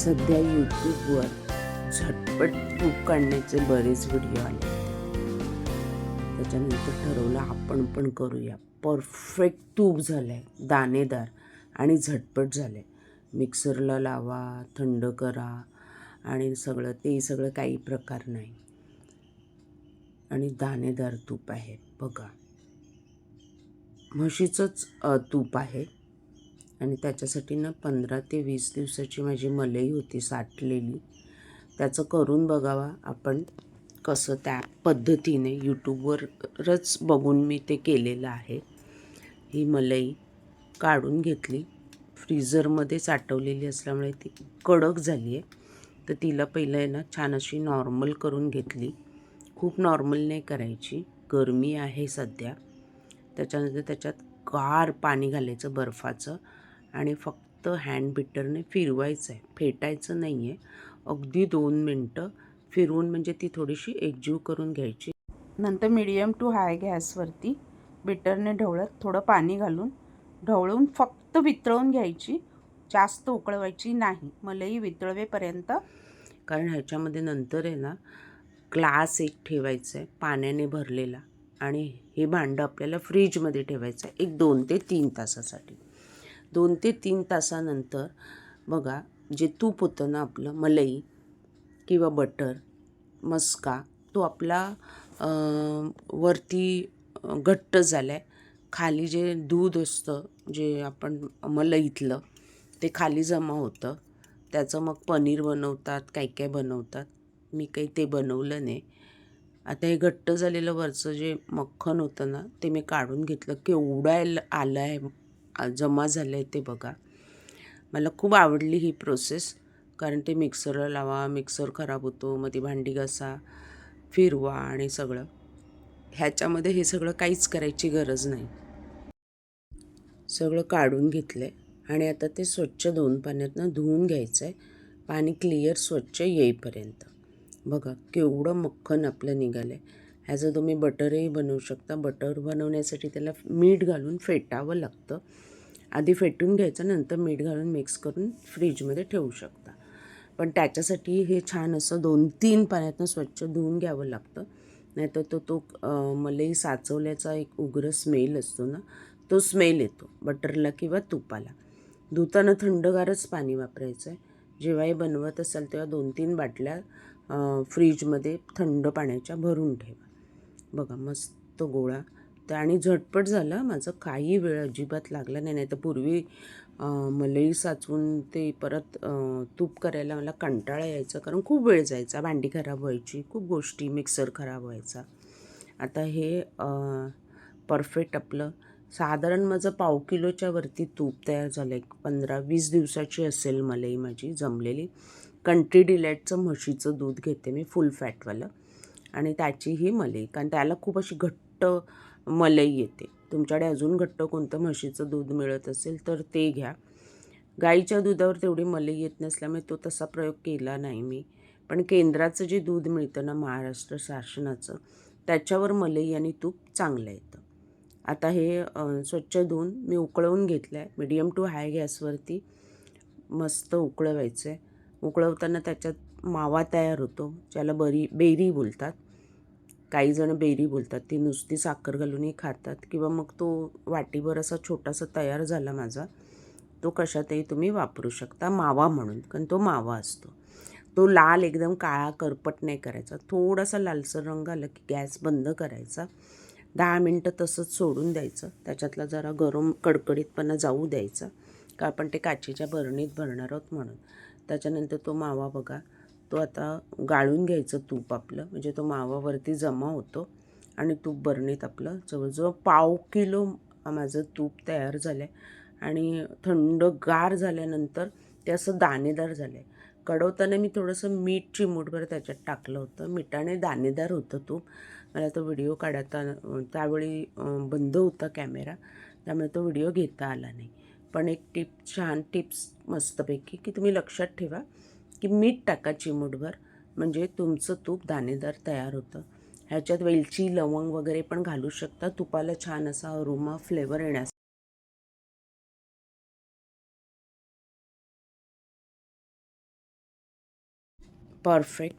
सध्या यूट्यूबवर झटपट तूप काढण्याचे बरेच व्हिडिओ आले होते. त्याच्यानंतर ठरवलं आपण पण करूया. परफेक्ट तूप झालं आहे, दाणेदार आणि झटपट झालं आहे. मिक्सरला लावा, थंड करा आणि सगळं काही प्रकार नाही. आणि दाणेदार तूप आहे बघा. म्हशीचंच तूप आहे आणि त्याच्यासाठी 15 ते 20 दिवसाची माझी मलई होती साठलेली. त्याचं करून बघावा आपण कसं. त्या पद्धतीने यूट्यूबवरच बघून मी ते केलेलं आहे. ही मलई काढून घेतली, फ्रीझरमध्ये साठवलेली असल्यामुळे ती कडक झाली आहे. तर तिला पहिलं आहे ना छान अशी नॉर्मल करून घेतली. खूप नॉर्मल नाही करायची, गरमी आहे सध्या. त्याच्यानंतर त्याच्यात गार पाणी घालायचं बर्फाचं आणि फक्त हँड बीटरने फिरवायचं आहे, फेटायचं नाही आहे. अगदी 2 मिनटं फिरवून म्हणजे ती थोडीशी एकजीव करून घ्यायची. नंतर मीडियम टू हाय गॅसवरती बीटरने ढवळत थोडं पाणी घालून ढवळून फक्त वितळवून घ्यायची. जास्त उकळवायची नाही, मलई वितळवेपर्यंत. कारण ह्याच्यामध्ये नंतर आहे ना ग्लास एक ठेवायचा आहे पाण्याने भरलेला आणि हे भांडं आपल्याला फ्रीजमध्ये ठेवायचं आहे 2 ते 3 तासासाठी. 2 ते 3 तासानंतर बघा, जे तूप होतं ना आपलं, मलई किंवा बटर मस्का, तो आपला वरती घट्ट झाला आहे. खाली जे दूध असतं, जे आपण मलईतलं, ते खाली जमा होतं. त्याचं मग पनीर बनवतात, काय बनवतात. मी काही ते बनवलं नाही. आता हे घट्ट झालेलं वरचं जे मक्खन होतं ना, ते मी काढून घेतलं. केवढं आलं आहे, जमा झालं आहे ते बघा. मला खूप आवडली ही प्रोसेस, कारण ते मिक्सरला लावा, मिक्सर खराब होतो, मग ती भांडी घासा, फिरवा आणि सगळं. ह्याच्यामध्ये हे सगळं काहीच करायची गरज नाही. सगळं काढून घेतलं आहे आणि आता ते स्वच्छ 2 पाण्यातनं धुवून घ्यायचं आहे, पाणी क्लिअर स्वच्छ येईपर्यंत. बघा केवढं मक्खन आपलं निघालं आहे. ह्याचं तुम्ही बटरही बनवू शकता. बटर बनवण्यासाठी त्याला मीठ घालून फेटावं लागतं. आधी फेटून घ्यायचं, नंतर मीठ घालून मिक्स करून फ्रीजमध्ये ठेवू शकता. पण त्याच्यासाठी हे छान असं 2-3 पाण्यातनं स्वच्छ धुवून घ्यावं लागतं. नाहीतर तो मलई साचवल्याचा एक उग्र स्मेल असतो ना, तो स्मेल येतो बटरला किंवा तुपाला. धुताना थंडगारच पाणी वापरायचं आहे. जेव्हाही बनवत असाल तेव्हा 2-3 बाटल्या फ्रीजमध्ये थंड पाण्याच्या भरून ठेवा. बघा मस्त गोळा. आणि झटपट झाला माझं, काही वेळ अजिबात लागला नाही. नाही तर पूर्वी मलई साचवून ते परत तूप करायला मला कंटाळा यायचा, कारण खूप वेळ जायचा, भांडी खराब व्हायची, खूप गोष्टी, मिक्सर खराब व्हायचा. आता हे परफेक्ट आपलं साधारण माझं 1/2 किलोच्या वरती तूप तयार झालं आहे. 15-20 दिवसाची असेल मलई माझी जमलेली. कंट्री डिलाईटचं म्हशीचं दूध घेते मी, फुल फॅटवालं, आणि त्याची ही मलई, कारण त्याला खूप अशी घट्ट मलई येते. तुमच्याकडे अजून घट्ट कोणतं म्हशीचं दूध मिळत असेल तर ते घ्या. गाईच्या दुधावर तेवढी मलई येत नसल्यामुळे तो तसा प्रयोग केला नाही मी. पण केंद्राचं जे दूध मिळतं ना, महाराष्ट्र शासनाचं, त्याच्यावर मलई आणि तूप चांगलं येतं. आता हे स्वच्छ धुवून मी उकळवून घेतलं आहे. मीडियम टू हाय गॅसवरती मस्त उकळवायचं आहे. उकळवताना त्याच्यात मावा तयार होतो, ज्याला बेरी बोलतात. काही जण बेरी बोलतात. ती नुसती साखर घालूनही खातात, किंवा मग तो वाटीभर असा छोटासा तयार झाला माझा, तो कशातही तुम्ही वापरू शकता मावा म्हणून, कारण तो मावा असतो. तो लाल एकदम काळा करपट नाही करायचा. थोडासा लालसर रंग आला की गॅस बंद करायचा. 10 मिनटं तसंच सोडून द्यायचं. त्याच्यातला जरा गरम कडकडीतपणा जाऊ द्यायचा, का आपण ते काचेच्या बरणीत भरणार आहोत म्हणून. त्याच्यानंतर तो मावा बघा, तो आता गाळून घ्यायचं तूप आपलं, म्हणजे तो मावावरती जमा होतो आणि तूप बरणीत आपलं जवळजवळ 1/2 किलो माझं तूप तयार झालं आहे. आणि थंडगार झाल्यानंतर ते असं दाणेदार झालं आहे. कडवताना मी थोडंसं मीठ चिमूटभर त्याच्यात टाकलं होतं. मिठाने दाणेदार होतं तूप. मला तो व्हिडिओ काढता त्यावेळी बंद होता कॅमेरा, त्यामुळे तो व्हिडिओ घेता आला नाही. पण एक छान टिप्स मस्तपैकी, की तुम्ही लक्षात ठेवा की मीठ टाका चिमूटभर, म्हणजे तुमचं तूप दाणेदार तयार होतं. ह्याच्यात वेलची, लवंग वगैरे पण घालू शकता, तुपाला छान असा अरोमा, फ्लेवर येण्यासाठी. परफेक्ट.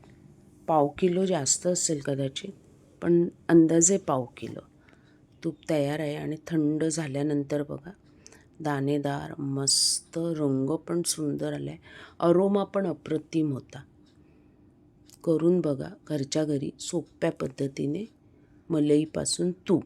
पाव किलो जास्त असेल कदाचित, पण अंदाजे पाव किलो तूप तयार आहे. आणि थंड झाल्यानंतर बघा दाणेदार मस्त, रंग पण सुंदर आला आहे, अरोमा पण अप्रतिम होता. करून बघा घरच्या घरी सोप्या पद्धतीने मलईपासून तूप.